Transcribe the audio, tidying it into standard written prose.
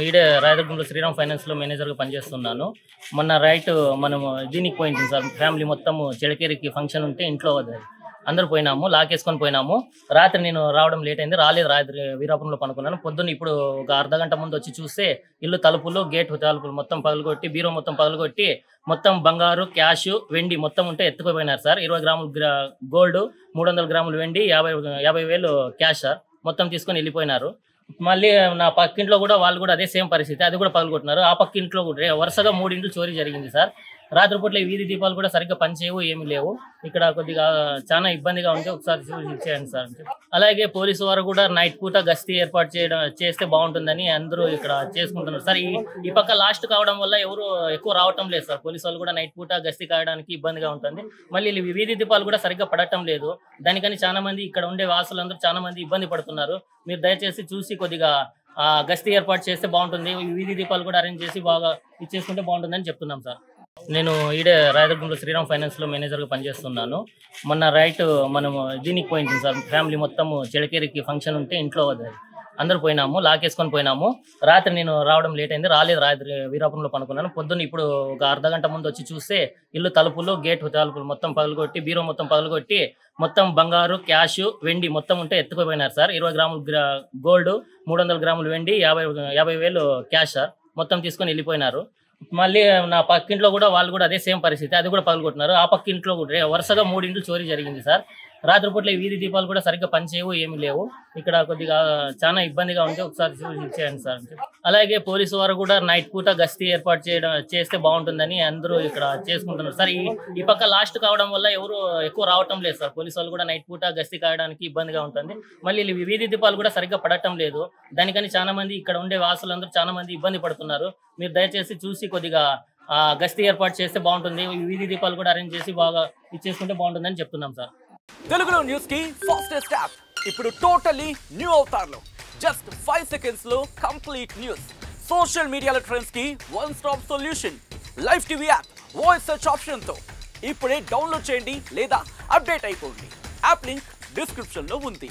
ఈడే రాయదుర్గంలో శ్రీరామ్ ఫైనాన్స్లో మేనేజర్గా పనిచేస్తున్నాను. మొన్న మనము దీనికి పోయింది సార్, ఫ్యామిలీ మొత్తము చెడకేరికి ఫంక్షన్ ఉంటే ఇంట్లో అందరూ పోయినాము, లాకేసుకొని పోయినాము. రాత్రి నేను రావడం లేట్ అయింది, రాత్రి వీరాపురంలో పనుకున్నాను. పొద్దున్న ఇప్పుడు ఒక అర్ధగంట ముందు వచ్చి చూస్తే ఇల్లు తలుపులు, తలుపులు మొత్తం పగలగొట్టి, బీరో మొత్తం పగలగొట్టి, మొత్తం బంగారు, క్యాష్, వెండి మొత్తం ఉంటే ఎత్తుకుపోయినారు సార్. 20 గ్రాములు గోల్డ్, 300 గ్రాములు వెండి, 50,000 క్యాష్ సార్. మొత్తం తీసుకొని వెళ్ళిపోయినారు. మళ్ళీ నా పక్కింట్లో కూడా వాళ్ళు కూడా అదే సేమ్ పరిస్థితి, అది కూడా పగలగొట్టినారు. ఆ పక్కింట్లో కూడా వరుసగా 3 ఇంట్లు చోరీ జరిగింది సార్. రాత్రిపూట్ల వీధి దీపాలు కూడా సరిగ్గా పనిచేయవు, ఏమి లేవు. ఇక్కడ కొద్దిగా చాలా ఇబ్బందిగా ఉంది, ఒకసారి చేయండి సార్. అలాగే పోలీసు వారు కూడా నైట్ పూట గస్తీ ఏర్పాటు చేస్తే బాగుంటుందని అందరూ ఇక్కడ చేసుకుంటున్నారు సార్. ఈ పక్క లాస్ట్ కావడం వల్ల ఎవరు ఎక్కువ రావటం లేదు సార్. పోలీసు వాళ్ళు కూడా నైట్ పూట గస్తీ కాయడానికి ఇబ్బందిగా ఉంటుంది. మళ్ళీ వీధి దీపాలు కూడా సరిగ్గా పడటం లేదు. దానికని చాలా మంది ఇక్కడ ఉండే వాసులందరూ చాలా మంది ఇబ్బంది పడుతున్నారు. మీరు దయచేసి చూసి కొద్దిగా గస్తీ ఏర్పాటు చేస్తే బాగుంటుంది. వీధి దీపాలు కూడా అరేంజ్ చేసి బాగా ఇచ్చేసుకుంటే బాగుంటుందని చెప్తున్నాం సార్. నేను ఈడే రాయదుర్గంలో శ్రీరామ్ ఫైనాన్స్లో మేనేజర్గా పనిచేస్తున్నాను. మొన్న మనము దీనికి పోయింది సార్, ఫ్యామిలీ మొత్తము చెడకేరికి ఫంక్షన్ ఉంటే ఇంట్లో అందరూ పోయినాము, లాకేసుకొని పోయినాము. రాత్రి నేను రావడం లేట్ అయింది, రాత్రి వీరాపురంలో పనుకున్నాను. పొద్దున్న ఇప్పుడు ఒక అర్ధగంట ముందు వచ్చి చూస్తే ఇల్లు తలుపులు, తలుపులు మొత్తం పగలగొట్టి, బీరో మొత్తం పగలగొట్టి, మొత్తం బంగారు, క్యాష్, వెండి మొత్తం ఉంటే ఎత్తుకుపోయినారు సార్. 20 గ్రాములు గోల్డ్, 300 గ్రాములు వెండి, 50,000 క్యాష్ సార్. మొత్తం తీసుకొని వెళ్ళిపోయినారు. మళ్ళీ నా పక్కింట్లో కూడా వాళ్ళు కూడా అదే సేమ్ పరిస్థితి, అది కూడా పగలగొట్టినారు. ఆ పక్కింట్లో కూడా వరుసగా 3 ఇంట్లు చోరీ జరిగింది సార్. రాత్రిపూట్ల వీధి దీపాలు కూడా సరిగ్గా పనిచేయవు, ఏమి లేవు. ఇక్కడ కొద్దిగా చాలా ఇబ్బందిగా ఉంది, ఒకసారి చేయండి సార్. అలాగే పోలీసు వారు కూడా నైట్ పూట గస్తీ ఏర్పాటు చేస్తే బాగుంటుందని అందరూ ఇక్కడ చేసుకుంటున్నారు సార్. ఈ పక్క లాస్ట్ కావడం వల్ల ఎవరు ఎక్కువ రావటం లేదు సార్. పోలీసు వాళ్ళు కూడా నైట్ పూట గస్తీ కాయడానికి ఇబ్బందిగా ఉంటుంది. మళ్ళీ వీధి దీపాలు కూడా సరిగ్గా పడటం లేదు. దానికని చాలా మంది ఇక్కడ ఉండే వాసులందరూ చాలా మంది ఇబ్బంది పడుతున్నారు. మీరు దయచేసి చూసి కొద్దిగా గస్తీ ఏర్పాటు చేస్తే బాగుంటుంది. వీధి దీపాలు కూడా అరేంజ్ చేసి బాగా ఇచ్చేసుకుంటే బాగుంటుందని చెప్తున్నాం సార్. తెలుగులో న్యూస్ కి ఫాస్టెస్ట్ యాప్ ఇప్పుడు టోటల్లీ న్యూ అవతార్లో జస్ట్ 5 సెకండ్స్ లో కంప్లీట్ న్యూస్. సోషల్ మీడియాలో ట్రెండ్స్ కి one stop solution. Live TV app voice search option తో ఇప్పుడే డౌన్లోడ్ చేయండి లేదా అప్డేట్ అయిపోండి. యాప్ లింక్ డిస్క్రిప్షన్ లో ఉంది.